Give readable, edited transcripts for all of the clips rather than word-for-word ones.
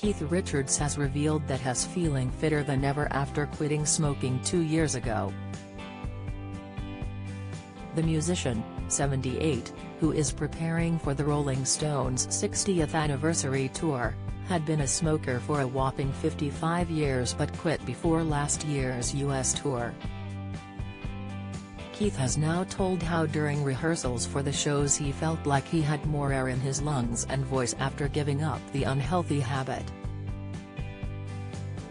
Keith Richards has revealed that he's feeling fitter than ever after quitting smoking 2 years ago. The musician, 78, who is preparing for the Rolling Stones' 60th anniversary tour, had been a smoker for a whopping 55 years but quit before last year's US tour. Keith has now told how during rehearsals for the shows he felt like he had more air in his lungs and voice after giving up the unhealthy habit.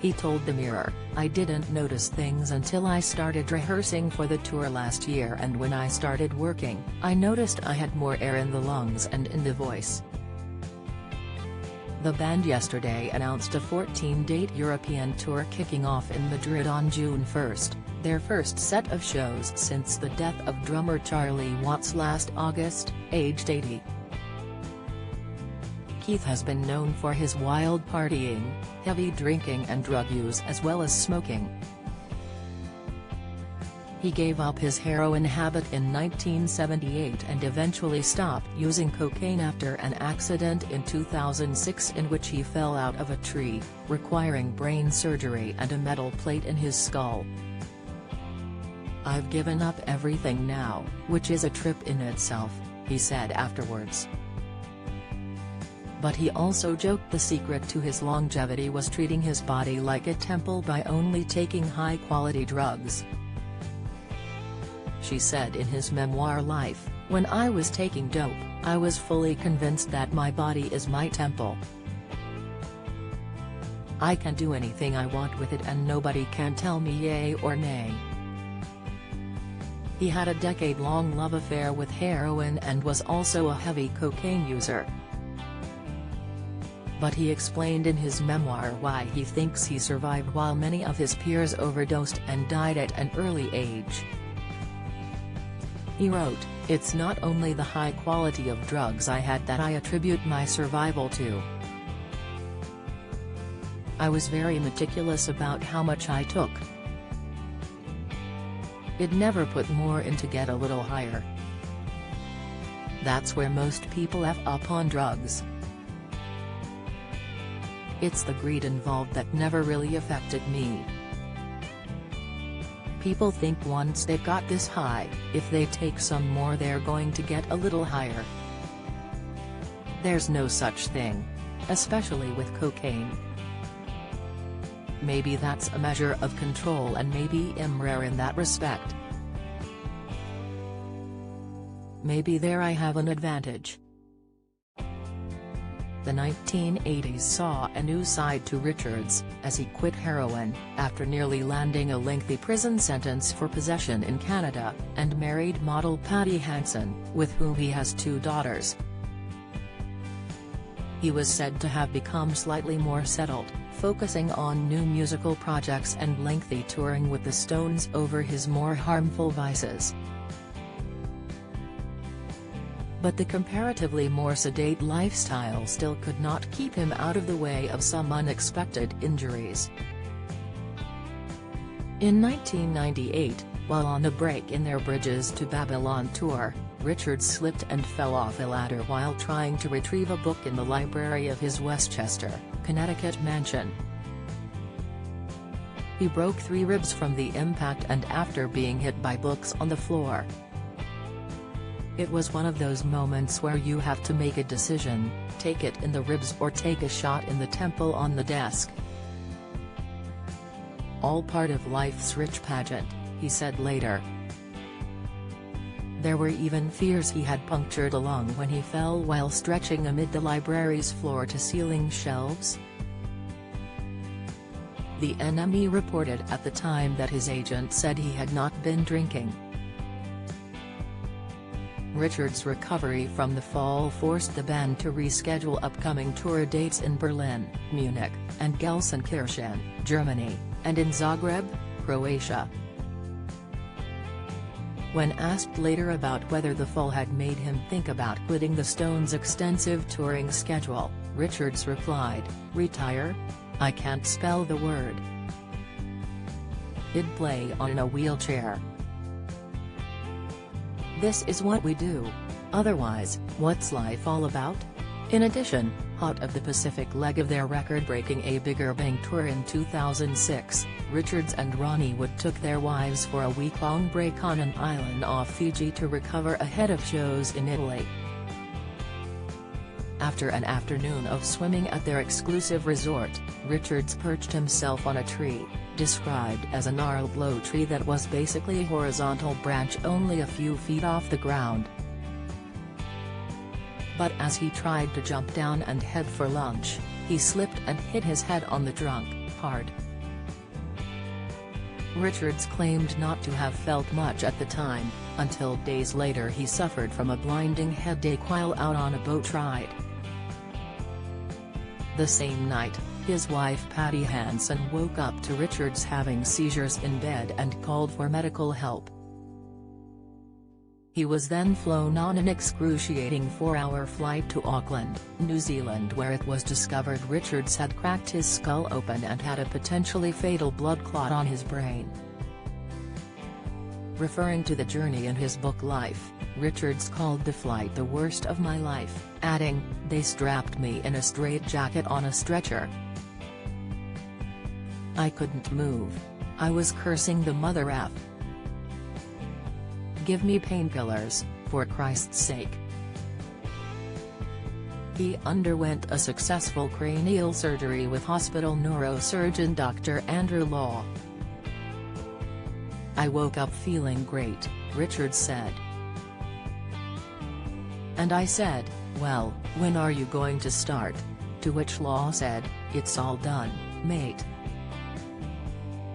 He told The Mirror, "I didn't notice things until I started rehearsing for the tour last year, and when I started working, I noticed I had more air in the lungs and in the voice." The band yesterday announced a 14-date European tour kicking off in Madrid on June 1, their first set of shows since the death of drummer Charlie Watts last August, aged 80. Keith has been known for his wild partying, heavy drinking and drug use as well as smoking. He gave up his heroin habit in 1978 and eventually stopped using cocaine after an accident in 2006 in which he fell out of a tree, requiring brain surgery and a metal plate in his skull. "I've given up everything now, which is a trip in itself," he said afterwards. But he also joked the secret to his longevity was treating his body like a temple by only taking high-quality drugs. She said in his memoir Life, "When I was taking dope, I was fully convinced that my body is my temple. I can do anything I want with it and nobody can tell me yay or nay." He had a decade-long love affair with heroin and was also a heavy cocaine user. But he explained in his memoir why he thinks he survived while many of his peers overdosed and died at an early age. He wrote, "It's not only the high quality of drugs I had that I attribute my survival to. I was very meticulous about how much I took. It never put more in to get a little higher. That's where most people F up on drugs. It's the greed involved that never really affected me. People think once they've got this high, if they take some more they're going to get a little higher. There's no such thing. Especially with cocaine. Maybe that's a measure of control and maybe I'm rare in that respect. Maybe there I have an advantage." The 1980s saw a new side to Richards, as he quit heroin, after nearly landing a lengthy prison sentence for possession in Canada, and married model Patty Hansen, with whom he has 2 daughters. He was said to have become slightly more settled, focusing on new musical projects and lengthy touring with the Stones over his more harmful vices. But the comparatively more sedate lifestyle still could not keep him out of the way of some unexpected injuries. In 1998, while on a break in their Bridges to Babylon tour, Richards slipped and fell off a ladder while trying to retrieve a book in the library of his Westchester, Connecticut mansion. He broke 3 ribs from the impact and after being hit by books on the floor. "It was one of those moments where you have to make a decision, take it in the ribs or take a shot in the temple on the desk. All part of life's rich pageant," he said later. There were even fears he had punctured a lung when he fell while stretching amid the library's floor-to-ceiling shelves. The NME reported at the time that his agent said he had not been drinking. Richards' recovery from the fall forced the band to reschedule upcoming tour dates in Berlin, Munich, and Gelsenkirchen, Germany, and in Zagreb, Croatia. When asked later about whether the fall had made him think about quitting the Stones' extensive touring schedule, Richards replied, "Retire? I can't spell the word. I'd play on in a wheelchair. This is what we do. Otherwise, what's life all about? In addition, hot of the Pacific leg of their record-breaking A Bigger Bang tour in 2006, Richards and Ronnie Wood took their wives for a week-long break on an island off Fiji to recover ahead of shows in Italy. After an afternoon of swimming at their exclusive resort, Richards perched himself on a tree, described as a gnarled low tree that was basically a horizontal branch only a few feet off the ground. But as he tried to jump down and head for lunch, he slipped and hit his head on the trunk, hard. Richards claimed not to have felt much at the time, until days later he suffered from a blinding headache while out on a boat ride. The same night, his wife Patty Hansen woke up to Richards having seizures in bed and called for medical help. He was then flown on an excruciating 4-hour flight to Auckland, New Zealand, where it was discovered Richards had cracked his skull open and had a potentially fatal blood clot on his brain. Referring to the journey in his book Life, Richards called the flight the worst of my life, adding, "They strapped me in a straitjacket on a stretcher. I couldn't move. I was cursing the mother F. Give me painkillers, for Christ's sake." He underwent a successful cranial surgery with hospital neurosurgeon Dr. Andrew Law. "I woke up feeling great," Richards said. "And I said, well, when are you going to start?" To which Law said, "It's all done, mate."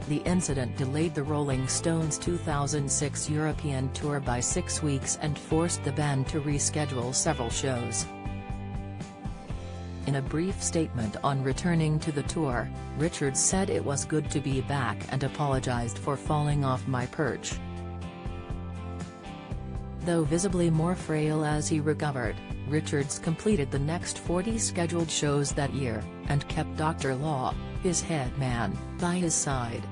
The incident delayed the Rolling Stones' 2006 European tour by 6 weeks and forced the band to reschedule several shows. In a brief statement on returning to the tour, Richards said it was good to be back and apologized for falling off my perch. Though visibly more frail as he recovered, Richards completed the next 40 scheduled shows that year, and kept Dr. Law, his head man, by his side.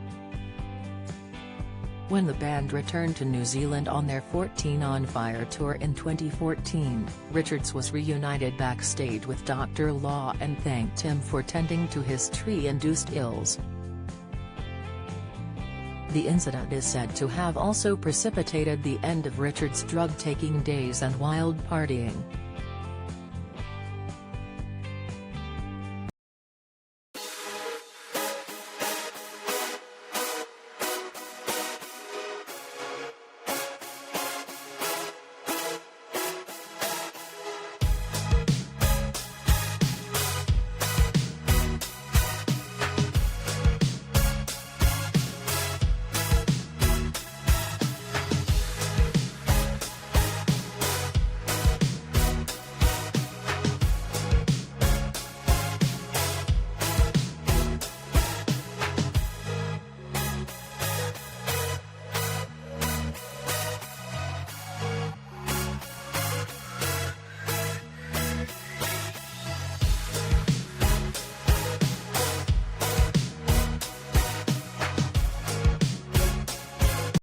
When the band returned to New Zealand on their 14 On Fire tour in 2014, Richards was reunited backstage with Dr. Law and thanked him for tending to his tree-induced ills. The incident is said to have also precipitated the end of Richards' drug-taking days and wild partying.